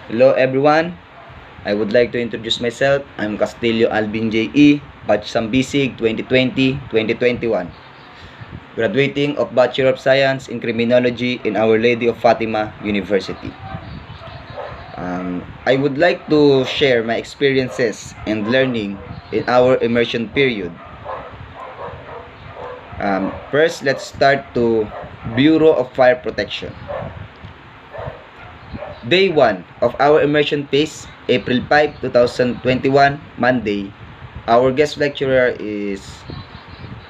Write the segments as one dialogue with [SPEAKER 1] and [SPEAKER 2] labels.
[SPEAKER 1] Hello everyone, I would like to introduce myself. I'm Castillo Alvin J.E., Batch Sambisig 2020-2021, graduating of Bachelor of Science in Criminology in Our Lady of Fatima University. I would like to share my experiences and learning in our immersion period. First, let's start to Bureau of Fire Protection. Day 1 of our immersion phase, April 5, 2021, Monday. Our guest lecturer is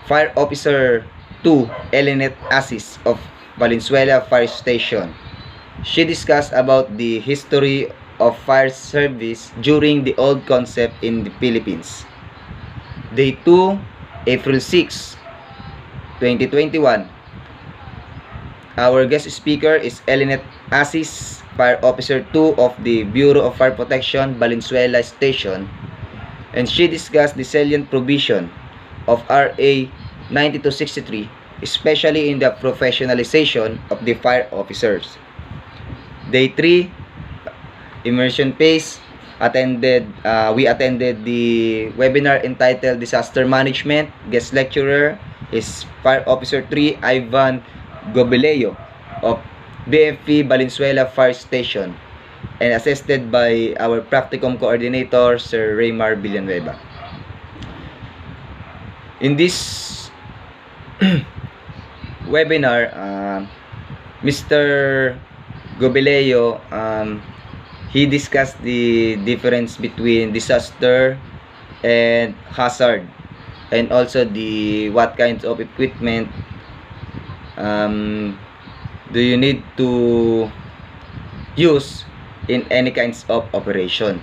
[SPEAKER 1] Fire Officer 2, Elinet Asis of Valenzuela Fire Station. She discussed about the history of fire service during the old concept in the Philippines. Day 2, April 6, 2021. Our guest speaker is Elinet Asis, Fire Officer 2 of the Bureau of Fire Protection, Valenzuela Station, and she discussed the salient provision of RA 9263, especially in the professionalization of the fire officers. Day 3, immersion phase, we attended the webinar entitled Disaster Management. Guest lecturer is Fire Officer 3 Ivan Gobeleo of BFP Valenzuela Fire Station, and assisted by our practicum coordinator, Sir Raymar Villanueva. In this webinar, Mr. Gobeleo, he discussed the difference between disaster and hazard, and also the what kinds of equipment do you need to use in any kinds of operation.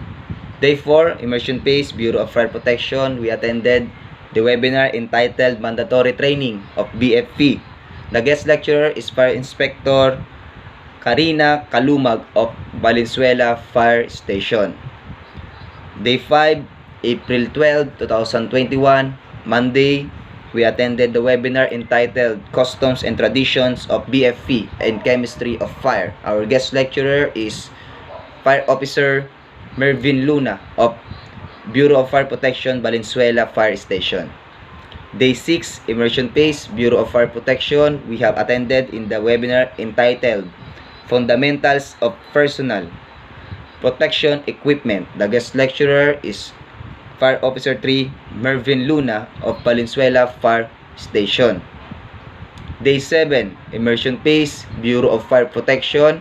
[SPEAKER 1] Day 4, immersion phase, Bureau of Fire Protection. We attended the webinar entitled Mandatory Training of BFP. The guest lecturer is Fire Inspector Karina Kalumag of Valenzuela Fire Station. Day 5, April 12, 2021, Monday. We attended the webinar entitled Customs and Traditions of BFP and Chemistry of Fire. Our guest lecturer is Fire Officer Mervin Luna of Bureau of Fire Protection, Valenzuela Fire Station. Day 6, immersion phase, Bureau of Fire Protection. We have attended in the webinar entitled Fundamentals of Personal Protection Equipment. The guest lecturer is Fire Officer 3 Mervin Luna of Valenzuela Fire Station. Day 7, immersion phase, Bureau of Fire Protection.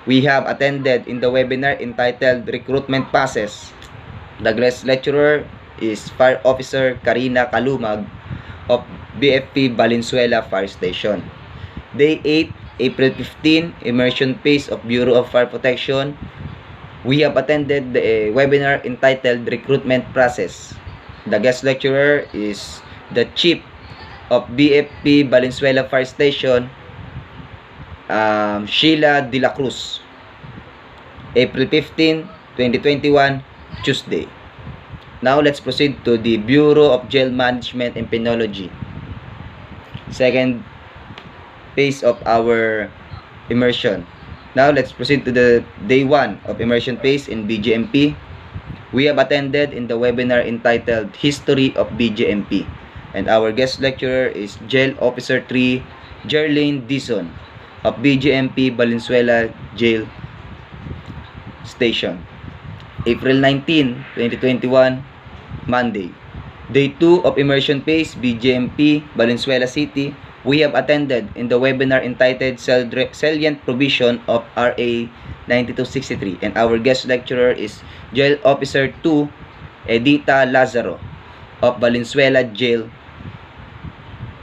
[SPEAKER 1] We have attended in the webinar entitled Recruitment Passes. The guest lecturer is Fire Officer Karina Kalumag of BFP Valenzuela Fire Station. Day 8, April 15, immersion phase of Bureau of Fire Protection. We have attended the webinar entitled Recruitment Process. The guest lecturer is the Chief of BFP Valenzuela Fire Station, Sheila De La Cruz. April 15, 2021, Tuesday. Now let's proceed to the Bureau of Jail Management and Penology. Second phase of our immersion. Now let's proceed to the day 1 of immersion phase in BJMP. We have attended in the webinar entitled History of BJMP, and our guest lecturer is Jail Officer 3 Jerlene Dizon of BJMP Valenzuela Jail Station. April 19, 2021, Monday. Day 2 of immersion phase, BJMP Valenzuela City. We have attended in the webinar entitled Salient Provision of RA 9263, and our guest lecturer is Jail Officer 2 Edita Lazaro of Valenzuela Jail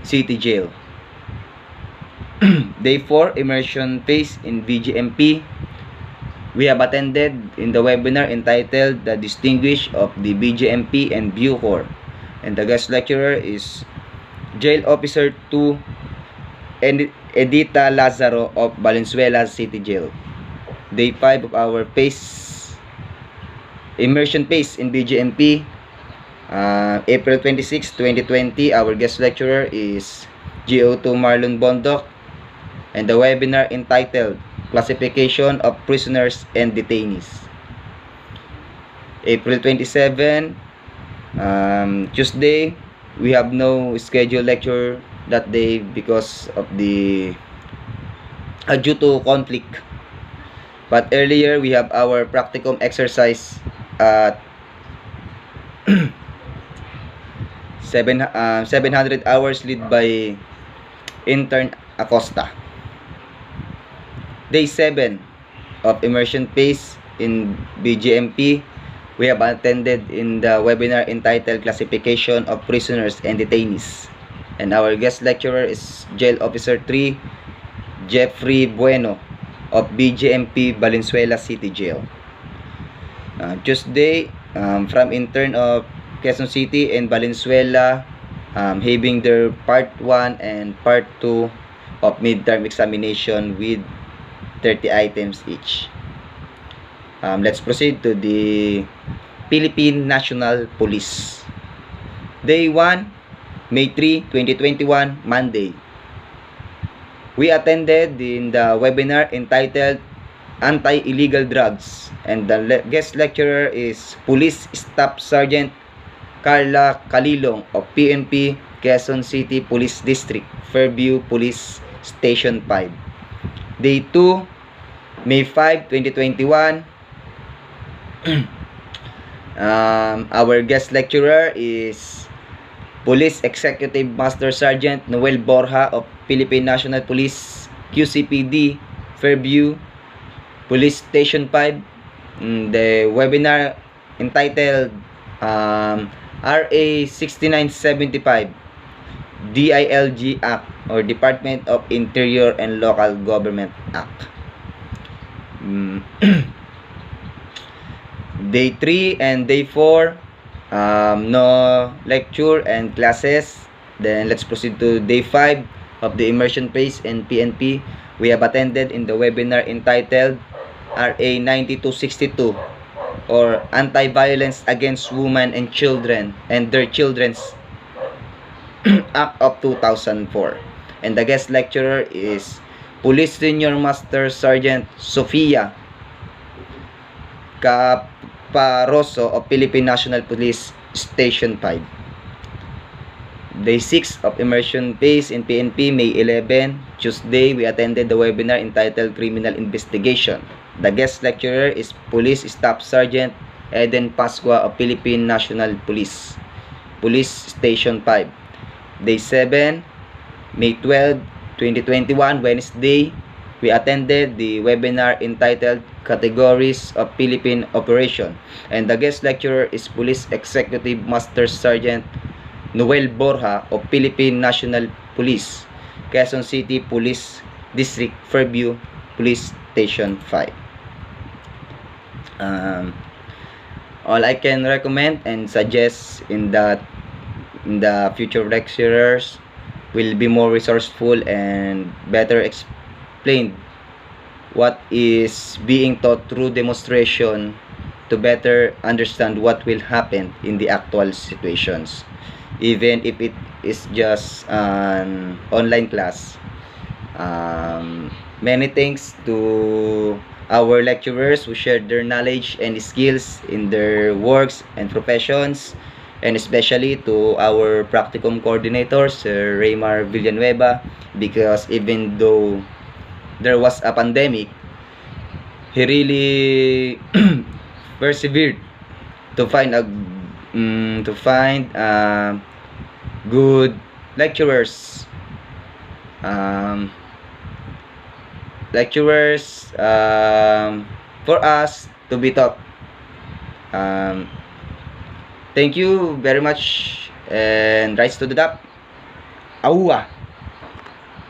[SPEAKER 1] City Jail. Day 4, immersion phase in BGMP. We have attended in the webinar entitled The Distinguished of the BGMP and Bucor, and the guest lecturer is Jail Officer 2 Edita Lazaro of Valenzuela City Jail. Day 5 of our immersion phase in BGMP, April 26, 2020. Our guest lecturer is GO2 Marlon Bondok, and the webinar entitled Classification of Prisoners and Detainees. April 27, Tuesday, we have no scheduled lecture that day because of the due to conflict. But earlier, we have our practicum exercise at 700 hours lead by intern Acosta. Day 7 of immersion phase in BGMP, we have attended in the webinar entitled Classification of Prisoners and Detainees. And our guest lecturer is Jail Officer 3, Jeffrey Bueno of BGMP Valenzuela City Jail. Tuesday, from intern of Quezon City and Valenzuela, having their part 1 and part 2 of midterm examination with 30 items each. Let's proceed to the Philippine National Police. Day 1, May 3, 2021, Monday. We attended in the webinar entitled Anti-Illegal Drugs, and the guest lecturer is Police Staff Sergeant Carla Calilong of PNP Quezon City Police District, Fairview Police Station 5. Day 2, May 5, 2021. Our guest lecturer is Police Executive Master Sergeant Noel Borja of Philippine National Police QCPD, Fairview Police Station 5. The webinar entitled RA 6975 DILG Act, or Department of Interior and Local Government Act. Day 3 and day 4, no lecture and classes. Then let's proceed to day 5 of the immersion phase in PNP. We have attended in the webinar entitled RA 9262, or Anti-Violence Against Women and Children and Their Children's Act of 2004. And the guest lecturer is Police Senior Master Sergeant Sofia Caparoso of Philippine National Police Station 5. Day 6 of immersion phase in PNP, May 11, Tuesday, we attended the webinar entitled Criminal Investigation. The guest lecturer is Police Staff Sergeant Eden Pascua of Philippine National Police Station 5. Day 7, May 12, 2021, Wednesday, we attended the webinar entitled Categories of Philippine Operation, and the guest lecturer is Police Executive Master Sergeant Noel Borja of Philippine National Police, Quezon City Police District, Fairview Police Station 5. All I can recommend and suggest in the future lecturers will be more resourceful and better explain what is being taught through demonstration to better understand what will happen in the actual situations, even if it is just an online class. Many thanks to our lecturers who shared their knowledge and skills in their works and professions, and especially to our practicum coordinator, Sir Raymar Villanueva, because even though there was a pandemic, he really persevered to find good lecturers, for us to be taught. Thank you very much, and rise to the top. Awa!